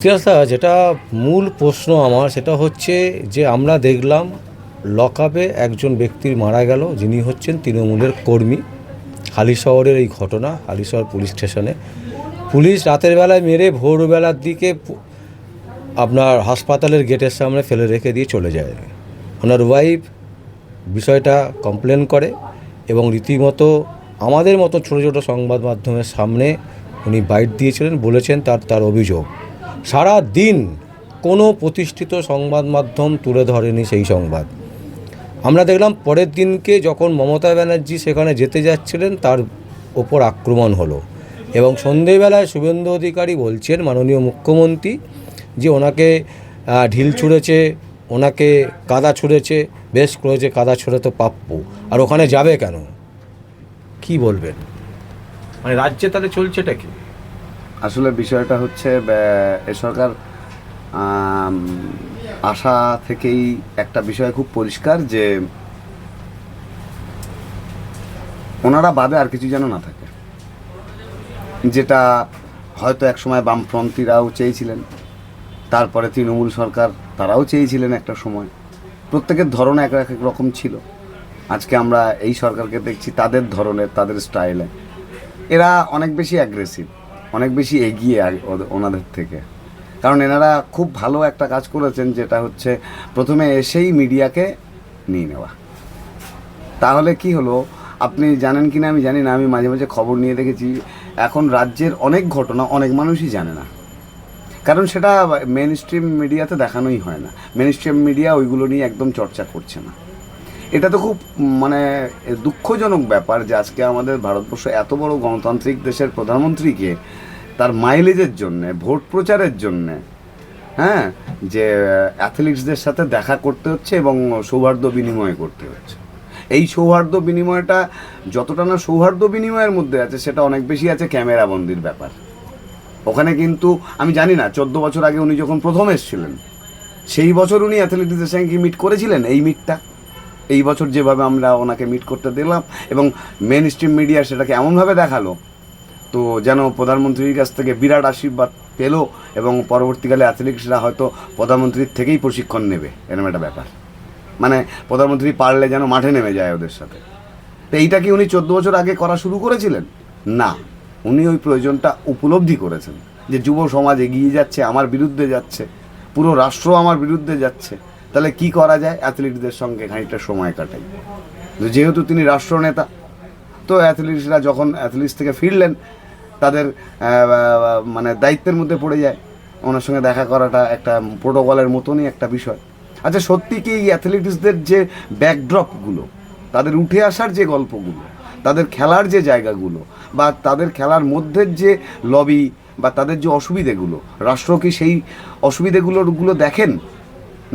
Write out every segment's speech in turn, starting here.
জিজ্ঞাসা যেটা মূল প্রশ্ন আমার সেটা হচ্ছে যে আমরা দেখলাম লকআপে একজন ব্যক্তির মারা গেল, যিনি হচ্ছেন তৃণমূলের কর্মী। হালিশহরের এই ঘটনা, হালিশহর পুলিশ স্টেশনে পুলিশ রাতের বেলায় মেরে ভোরবেলার দিকে আপনার হাসপাতালের গেটের সামনে ফেলে রেখে দিয়ে চলে যায়। ওনার ওয়াইফ বিষয়টা কমপ্লেন করে এবং রীতিমতো আমাদের মতো ছোটো ছোটো সংবাদ মাধ্যমের সামনে উনি বাইট দিয়েছিলেন, বলেছেন তার অভিযোগ সারা দিন কোনো প্রতিষ্ঠিত সংবাদ মাধ্যম তুলে ধরেনি সেই সংবাদ। আমরা দেখলাম পরের দিনকে যখন মমতা ব্যানার্জি সেখানে যেতে যাচ্ছিলেন তার ওপর আক্রমণ হলো এবং সন্ধেবেলায় শুভেন্দু অধিকারী বলছেন মাননীয় মুখ্যমন্ত্রী যে ওনাকে ঢিল ছুঁড়েছে, ওনাকে কাদা ছুঁড়েছে, বেশ করেছে, কাদা ছুঁড়ে তো প্রাপ্য, আর ওখানে যাবে কেন? কি বলবেন? মানে রাজ্যে তাহলে চলছেটা কি? আসলে বিষয়টা হচ্ছে এ সরকার আশা থেকেই একটা বিষয় খুব পরিষ্কার যে ওনারা বাদে আর কিছু যেন না থাকে, যেটা হয়তো একসময় বামপন্থীরাও চেয়েছিলেন, তারপরে তৃণমূল সরকার তারাও চেয়েছিলেন একটা সময়। প্রত্যেকের ধরন এক এক রকম ছিল। আজকে আমরা এই সরকারকে দেখছি তাদের ধরনের, তাদের স্টাইলে এরা অনেক বেশি অ্যাগ্রেসিভ, অনেক বেশি এগিয়ে ওনাদের থেকে। কারণ এনারা খুব ভালো একটা কাজ করেছেন, যেটা হচ্ছে প্রথমে এসেই মিডিয়াকে নিয়ে নেওয়া। তাহলে কি হলো আপনি জানেন কি না আমি জানি না, আমি মাঝে মাঝে খবর নিয়ে দেখেছি এখন রাজ্যের অনেক ঘটনা অনেক মানুষই জানে না, কারণ সেটা মেন স্ট্রিম মিডিয়াতে দেখানোই হয় না। মেন স্ট্রিম মিডিয়া ওইগুলো নিয়ে একদম চর্চা করছে না। এটা তো খুব মানে দুঃখজনক ব্যাপার যে আজকে আমাদের ভারতবর্ষ এত বড় গণতান্ত্রিক দেশের প্রধানমন্ত্রীকে তার মাইলেজের জন্যে, ভোট প্রচারের জন্যে, হ্যাঁ, যে অ্যাথলিটসদের সাথে দেখা করতে হচ্ছে এবং সৌহার্দ্য বিনিময় করতে হচ্ছে। এই সৌহার্দ্য বিনিময়টা যতটা না সৌহার্দ্য বিনিময়ের মধ্যে আছে, সেটা অনেক বেশি আছে ক্যামেরাবন্দির ব্যাপার। ওখানে কিন্তু আমি জানি না 14 বছর আগে উনি যখন প্রথম এসেছিলেন সেই বছর উনি অ্যাথলিটসদের সঙ্গে মিট করেছিলেন এই মিটটা। এই বছর যেভাবে আমরা ওনাকে মিট করতে দিলাম এবং মেন স্ট্রিম মিডিয়া সেটাকে এমনভাবে দেখালো তো যেন প্রধানমন্ত্রীর কাছ থেকে বিরাট আশীর্বাদ পেলো এবং পরবর্তীকালে অ্যাথলেটিক্সরা হয়তো প্রধানমন্ত্রীর থেকেই প্রশিক্ষণ নেবে, এরকম একটা ব্যাপার। মানে প্রধানমন্ত্রী পারলে যেন মাঠে নেমে যায় ওদের সাথে। তো এইটা কি উনি 14 বছর আগে করা শুরু করেছিলেন? না, উনি ওই প্রয়োজনটা উপলব্ধি করেছেন যে যুব সমাজ এগিয়ে যাচ্ছে, আমার বিরুদ্ধে যাচ্ছে, পুরো রাষ্ট্র আমার বিরুদ্ধে যাচ্ছে, তাহলে কি করা যায়? অ্যাথলিটদের সঙ্গে খানিকটা সময় কাটাই। যেহেতু তিনি রাষ্ট্রনেতা, তো অ্যাথলিটসরা যখন অ্যাথলিটস থেকে ফিরলেন তাদের মানে দায়িত্বের মধ্যে পড়ে যায় ওনার সঙ্গে দেখা করাটা একটা প্রোটোকলের মতনই একটা বিষয়। আচ্ছা, সত্যি কি এই অ্যাথলেটিক্সদের যে ব্যাকড্রপগুলো, তাদের উঠে আসার যে গল্পগুলো, তাদের খেলার যে জায়গাগুলো বা তাদের খেলার মধ্যে যে লবি বা তাদের যে অসুবিধেগুলো, রাষ্ট্র কি সেই অসুবিধেগুলো দেখেন?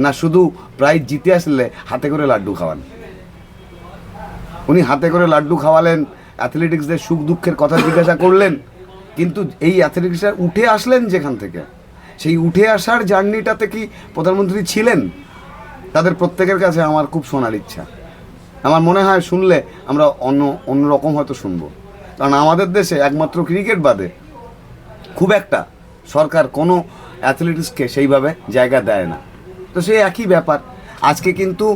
না শুধু প্রাইজ জিতে আসলে হাতে করে লাড্ডু খাওয়ান? উনি হাতে করে লাড্ডু খাওয়ালেন, অ্যাথলেটিক্সদের সুখ দুঃখের কথা জিজ্ঞাসা করলেন, কিন্তু এই অ্যাথলেটিক্সরা উঠে আসলেন যেখান থেকে, সেই উঠে আসার জার্নিটাতে কি প্রধানমন্ত্রী ছিলেন? তাদের প্রত্যেকের কাছে আমার খুব শোনার ইচ্ছা। আমার মনে হয় শুনলে আমরা অন্যরকম হয়তো শুনবো, কারণ আমাদের দেশে একমাত্র ক্রিকেট বাদে খুব একটা সরকার কোনো অ্যাথলেটিক্সকে সেইভাবে জায়গা দেয় না। তো সেই একই ব্যাপার আজকে কিন্তু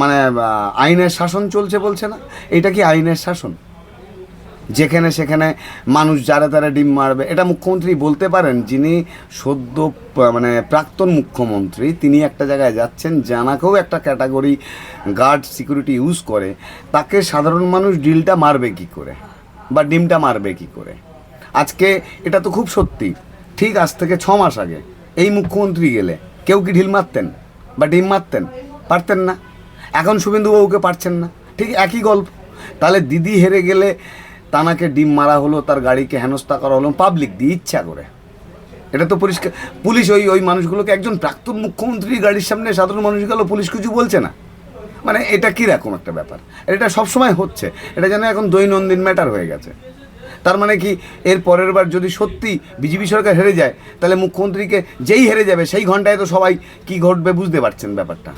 মানে আইনের শাসন চলছে বলছে না, এটা কি আইনের শাসন? যেখানে সেখানে মানুষ যারা তারা ডিম মারবে, এটা মুখ্যমন্ত্রী বলতে পারেন, যিনি সদ্য মানে প্রাক্তন মুখ্যমন্ত্রী, তিনি একটা জায়গায় যাচ্ছেন, জানাকেও একটা ক্যাটাগরি গার্ড সিকিউরিটি ইউজ করে, তাকে সাধারণ মানুষ ডিলটা মারবে কি করে বা ডিমটা মারবে কি করে? আজকে এটা তো খুব সত্যি, ঠিক আজ থেকে 6 মাস আগে এই মুখ্যমন্ত্রী গেলে কেউ কি ঢিল মারতেন বা ডিম মারতেন? পারতেন না। এখন শুভেন্দুবাবুকে পারছেন না, ঠিক একই গল্প। তাহলে দিদি হেরে গেলে তানাকে ডিম মারা হলো, তার গাড়িকে হেনস্থা করা হলো পাবলিক দিয়ে ইচ্ছা করে। এটা তো পরিষ্কার। পুলিশ ওই মানুষগুলোকে, একজন প্রাক্তন মুখ্যমন্ত্রীর গাড়ির সামনে সাধারণ মানুষ গেল, পুলিশ কিছু বলছে না? মানে এটা কীরকম একটা ব্যাপার? এটা সবসময় হচ্ছে, এটা যেন এখন দৈনন্দিন ম্যাটার হয়ে গেছে। তার মানে কি এর পরের বার যদি সত্যি বিজেপি সরকার হেরে যায়, তাহলে মুখ্যমন্ত্রীকে যেই হেরে যাবে সেই ঘন্টায় তো সবাই কি ঘটবে বুঝতে পারছেন ব্যাপারটা।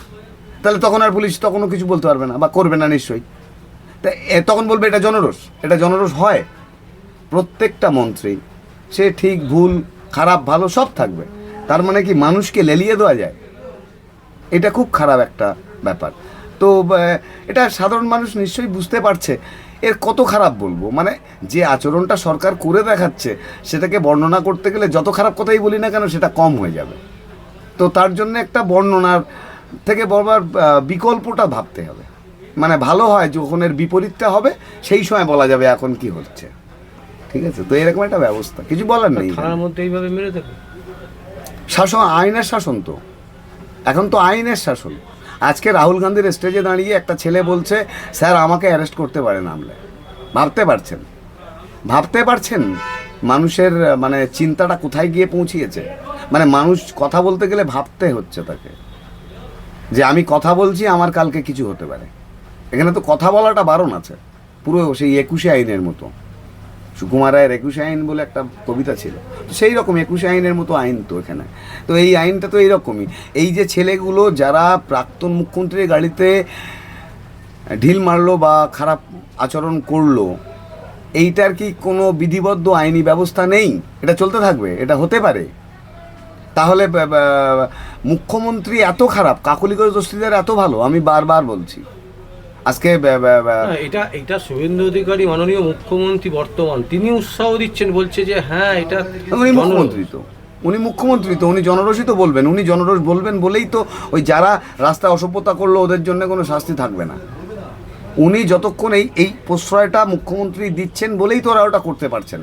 তাহলে তখন আর পুলিশ তখনও কিছু বলতে পারবে না বা করবে না নিশ্চয়ই। তা তখন বলবে এটা জনরোষ। এটা জনরোষ হয়? প্রত্যেকটা মন্ত্রী সে ঠিক ভুল খারাপ ভালো সব থাকবে। তার মানে কি মানুষকে লেলিয়ে দেওয়া যায়? এটা খুব খারাপ একটা ব্যাপার। তো এটা সাধারণ মানুষ নিশ্চয়ই বুঝতে পারছে। এর কত খারাপ বলবো, মানে যে আচরণটা সরকার করে দেখাচ্ছে সেটাকে বর্ণনা করতে গেলে যত খারাপ কথাই বলি না কেন সেটা কম হয়ে যাবে। তো তার জন্য একটা বর্ণনার থেকে বলবার বিকল্পটা ভাবতে হবে। মানে ভালো হয় যখন এর বিপরীতটা হবে সেই সময় বলা যাবে এখন কি হচ্ছে। ঠিক আছে, তো এরকম একটা ব্যবস্থা, কিছু বলার নেই। থানার মধ্যে এইভাবে মেরে দেবে শাসন, আইনের শাসন তো এখন তো আইনের শাসন। আজকে রাহুল গান্ধীর স্টেজে দাঁড়িয়ে একটা ছেলে বলছে স্যার আমাকে অ্যারেস্ট করতে পারেন আমলে। ভাবতে পারছেন মানুষের মানে চিন্তাটা কোথায় গিয়ে পৌঁছিয়েছে? মানে মানুষ কথা বলতে গেলে ভাবতে হচ্ছে তাকে যে আমি কথা বলছি আমার কালকে কিছু হতে পারে। এখানে তো কথা বলাটা বারণ আছে, পুরো সেই 21 আইনের মতো। সুকুমার রায়ের 21 আইন বলে একটা কবিতা ছিল, তো সেই রকম 21 আইনের মতো আইন তো এখানে। তো এই আইনটা তো এইরকমই। এই যে ছেলেগুলো যারা প্রাক্তন মুখ্যমন্ত্রীর গাড়িতে ঢিল মারলো বা খারাপ আচরণ করলো, এইটার কি কোনো বিধিবদ্ধ আইনি ব্যবস্থা নেই? এটা চলতে থাকবে? এটা হতে পারে? তাহলে মুখ্যমন্ত্রী এত খারাপ, কাকলিগঞ্জ দস্তিদার এত ভালো? আমি বারবার বলছি আজকে এটা শুভেন্দু অধিকারী মাননীয় মুখ্যমন্ত্রী বর্তমান তিনি উৎসাহ দিচ্ছেন, বলছে যে হ্যাঁ এটা উনি মুখ্যমন্ত্রী তো উনি জনরসই তো বলবেন। উনি জনরস বলবেন বলেই তো ওই যারা রাস্তায় অসভ্যতা করলো ওদের জন্য কোনো শাস্তি থাকবে না। উনি যতক্ষণ এই প্রশ্রয়টা মুখ্যমন্ত্রী দিচ্ছেন বলেই তো ওরা ওটা করতে পারছেন।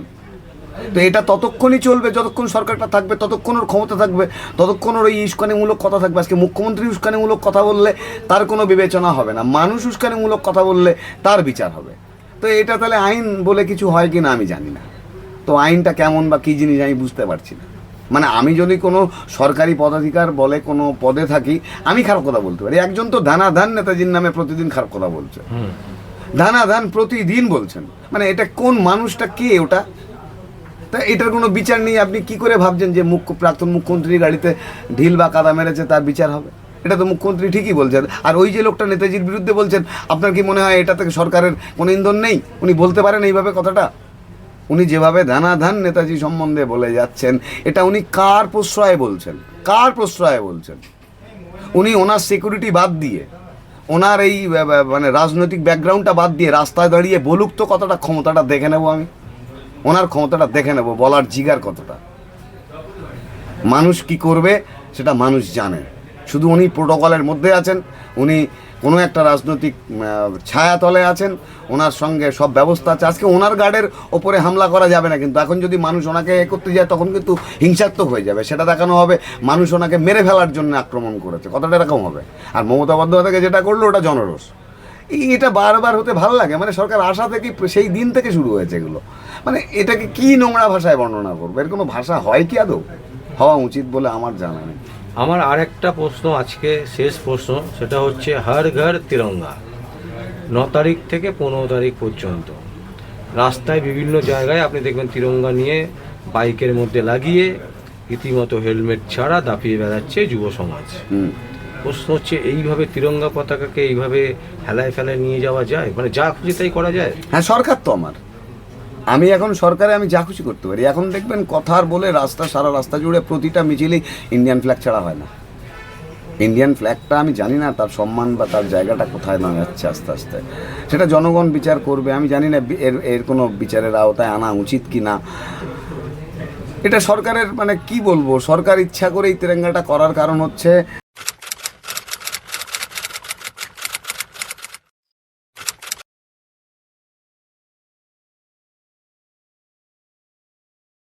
তো এটা ততক্ষণই চলবে যতক্ষণ সরকারটা থাকবে, ততক্ষণ ওর ক্ষমতা থাকবে, ততক্ষণ ওর ওই উস্কানিমূলক কথা থাকবে। আজকে মুখ্যমন্ত্রী উস্কানিমূলক কথা বললে তার কোনো বিবেচনা হবে না, মানুষ উস্কানিমূলক কথা বললে তার বিচার হবে। তো এটা তাহলে আইন বলে কিছু হয় কি না আমি জানি না। তো আইনটা কেমন বা কী জিনিস আমি বুঝতে পারছি না। মানে আমি যদি কোনো সরকারি পদাধিকার বলে কোনো পদে থাকি আমি খারাপ কথা বলতে পারি। একজন তো ধানাধান নেতাজির নামে প্রতিদিন খারাপ কথা বলছে, ধানাধান প্রতিদিন বলছেন। মানে এটা কোন মানুষটা কে ওটা? তা এটার কোনো বিচার নেই। আপনি কি করে ভাবছেন যে প্রাক্তন মুখ্যমন্ত্রীর গাড়িতে ঢিল বা কাদা মেরেছে তার বিচার হবে? এটা তো মুখ্যমন্ত্রী ঠিকই বলছেন। আর ওই যে লোকটা নেতাজির বিরুদ্ধে বলছেন, আপনার কি মনে হয় এটা থেকে সরকারের কোনো ইন্ধন নেই? উনি বলতে পারেন এইভাবে কথাটা? উনি যেভাবে ধানাধান নেতাজি সম্বন্ধে বলে যাচ্ছেন, এটা উনি কার প্রশ্রয়ে বলছেন? উনি ওনার সিকিউরিটি বাদ দিয়ে, ওনার এই মানে রাজনৈতিক ব্যাকগ্রাউন্ডটা বাদ দিয়ে রাস্তায় দাঁড়িয়ে বলুক তো কতটা ক্ষমতাটা দেখে নেব আমি, ওনার ক্ষমতাটা দেখে নেব, বলার জিগার কতটা। মানুষ কি করবে সেটা মানুষ জানে। শুধু উনি প্রোটোকলের মধ্যে আছেন, উনি কোনো একটা রাজনৈতিক ছায়াতলে আছেন, ওনার সঙ্গে সব ব্যবস্থা আছে। আজকে ওনার গার্ডের ওপরে হামলা করা যাবে না, কিন্তু এখন যদি মানুষ ওনাকে করতে যায় তখন কিন্তু হিংসাত্মক হয়ে যাবে। সেটা দেখানো হবে মানুষ ওনাকে মেরে ফেলার জন্য আক্রমণ করেছে, কথাটা এরকম হবে। আর মমতা বন্দ্যোপাধ্যায়কে যেটা করলো ওটা জনরোষ। এটা বারবার হতে ভালো লাগে। মানে সরকার আসা থেকে সেই দিন থেকে শুরু হয়েছে এগুলো। মানে এটাকে কি নোংরা ভাষায় বর্ণনা করবো? এর কোনো ভাষা হয় কি আদৌ? হওয়া উচিত বলে আমার জানা নেই। আমার আরেকটা প্রশ্ন, আজকে শেষ প্রশ্ন, সেটা হচ্ছে হর ঘর তিরঙ্গা 9 তারিখ থেকে 15 তারিখ পর্যন্ত রাস্তায় বিভিন্ন জায়গায় আপনি দেখবেন তিরঙ্গা নিয়ে বাইকের মধ্যে লাগিয়ে রীতিমতো হেলমেট ছাড়া দাপিয়ে বেড়াচ্ছে যুব সমাজ। প্রশ্ন হচ্ছে এইভাবে তিরঙ্গা পতাকাকে এইভাবে হেলায় ফেলায় নিয়ে যাওয়া যায়? মানে যা খুশি তাই করা যায়? হ্যাঁ, সরকার তো আমি এখন সরকারে আমি যা খুশি করতে পারি। এখন দেখবেন কথার বলে সারা রাস্তা জুড়ে প্রতিটা মিছিলেই ইন্ডিয়ান ফ্ল্যাগ ছাড়া হয় না। ইন্ডিয়ান ফ্ল্যাগটা আমি জানি না তার সম্মান বা তার জায়গাটা কোথায় নামে যাচ্ছে আস্তে আস্তে, সেটা জনগণ বিচার করবে। আমি জানি না এর কোনো বিচারের আওতায় আনা উচিত কি না। এটা সরকারের মানে কি বলবো, সরকার ইচ্ছা করে এই তিরঙ্গাটা করার কারণ হচ্ছে